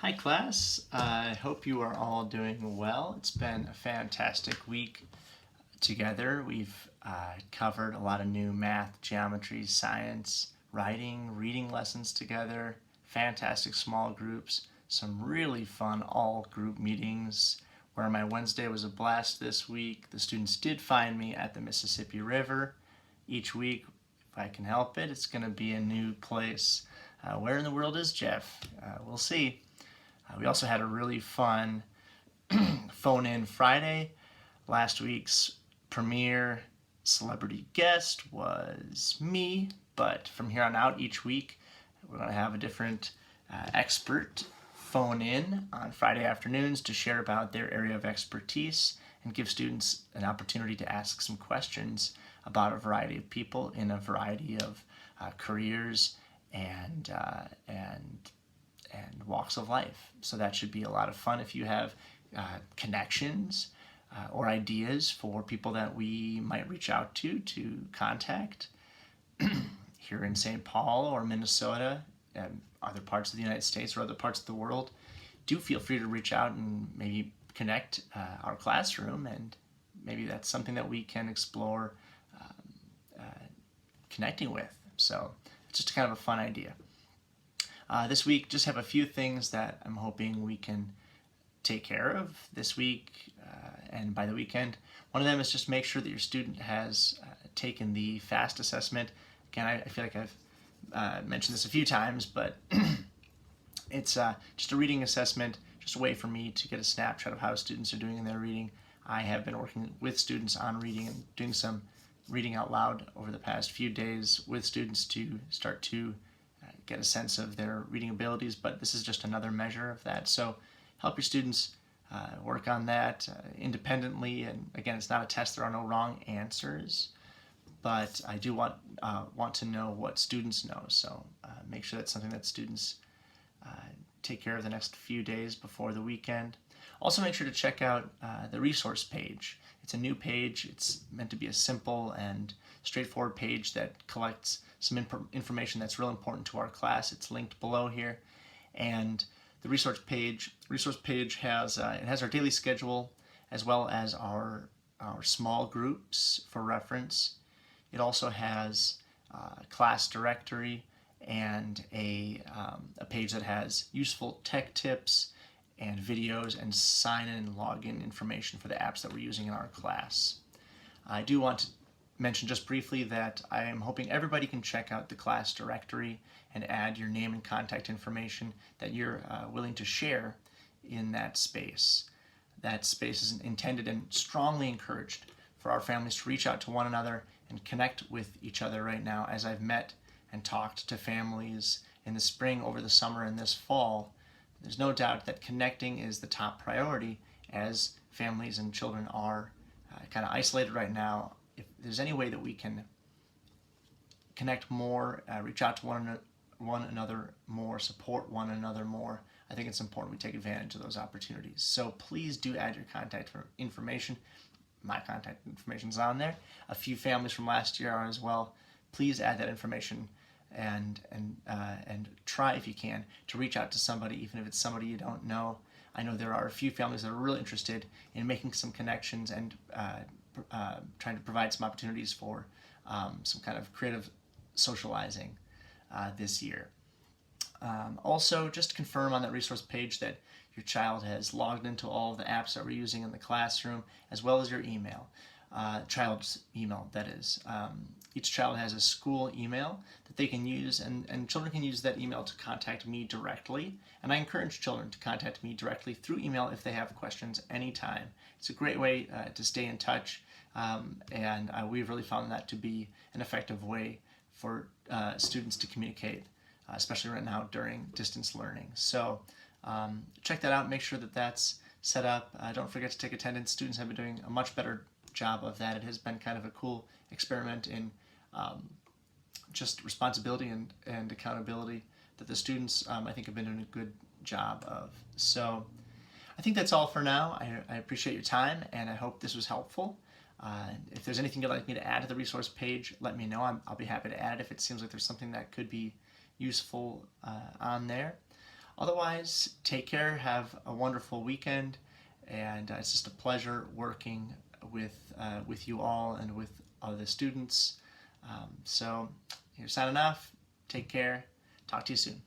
Hi class, I hope you are all doing well. It's been a fantastic week together. We've covered a lot of new math, geometry, science, writing, reading lessons together, fantastic small groups, some really fun all group meetings where my Wednesday was a blast this week. The students did find me at the Mississippi River each week. If I can help it, it's going to be a new place. Where in the world is Jeff? We'll see. We also had a really fun phone-in Friday. Last week's premiere celebrity guest was me, but from here on out, each week, we're going to have a different expert phone in on Friday afternoons to share about their area of expertise and give students an opportunity to ask some questions about a variety of people in a variety of careers and walks of life. So that should be a lot of fun. If you have connections or ideas for people that we might reach out to contact here in St. Paul or Minnesota, other parts of the United States or other parts of the world, do feel free to reach out and maybe connect our classroom, and maybe that's something that we can explore connecting with. So it's just kind of a fun idea. This week, just have a few things that I'm hoping we can take care of this week and by the weekend. One of them is just make sure that your student has taken the FAST assessment. Again, I feel like I've mentioned this a few times, but it's just a reading assessment, just a way for me to get a snapshot of how students are doing in their reading. I have been working with students on reading and doing some reading out loud over the past few days with students to start to get a sense of their reading abilities, but this is just another measure of that. So help your students work on that independently. And again, it's not a test. There are no wrong answers, but I do want to know what students know. So make sure that's something that students take care of the next few days before the weekend. Also make sure to check out the resource page. It's a new page. It's meant to be a simple and straightforward page that collects some information that's real important to our class. It's linked below here. And the resource page has it has our daily schedule as well as our small groups for reference. It also has a class directory and a page that has useful tech tips and videos and sign-in and login information for the apps that we're using in our class. I do want to mention just briefly that I am hoping everybody can check out the class directory and add your name and contact information that you're willing to share in that space. That space is intended and strongly encouraged for our families to reach out to one another and connect with each other right now. As I've met and talked to families in the spring, over the summer, and this fall, there's no doubt that connecting is the top priority as families and children are kind of isolated right now. If there's any way that we can connect more, reach out to one another more, support one another more, I think it's important we take advantage of those opportunities. So please do add your contact information. My contact information is on there. A few families from last year are as well. Please add that information and try, if you can, to reach out to somebody, even if it's somebody you don't know. I know there are a few families that are really interested in making some connections and trying to provide some opportunities for some kind of creative socializing this year. Also, just confirm on that resource page that your child has logged into all of the apps that we're using in the classroom, as well as your email, child's email, that is. Each child has a school email that they can use, and children can use that email to contact me directly. And I encourage children to contact me directly through email if they have questions anytime. It's a great way to stay in touch, and we've really found that to be an effective way for students to communicate, especially right now during distance learning. So check that out, make sure that that's set up. Don't forget to take attendance. Students have been doing a much better job of that. It has been kind of a cool experiment in just responsibility and accountability that the students, I think, have been doing a good job of. So I think that's all for now. I appreciate your time, and I hope this was helpful. If there's anything you'd like me to add to the resource page, let me know. I'll be happy to add it if it seems like there's something that could be useful on there. Otherwise, take care, have a wonderful weekend, and it's just a pleasure working with you all and with all the students. So, you're signing off. Take care. Talk to you soon.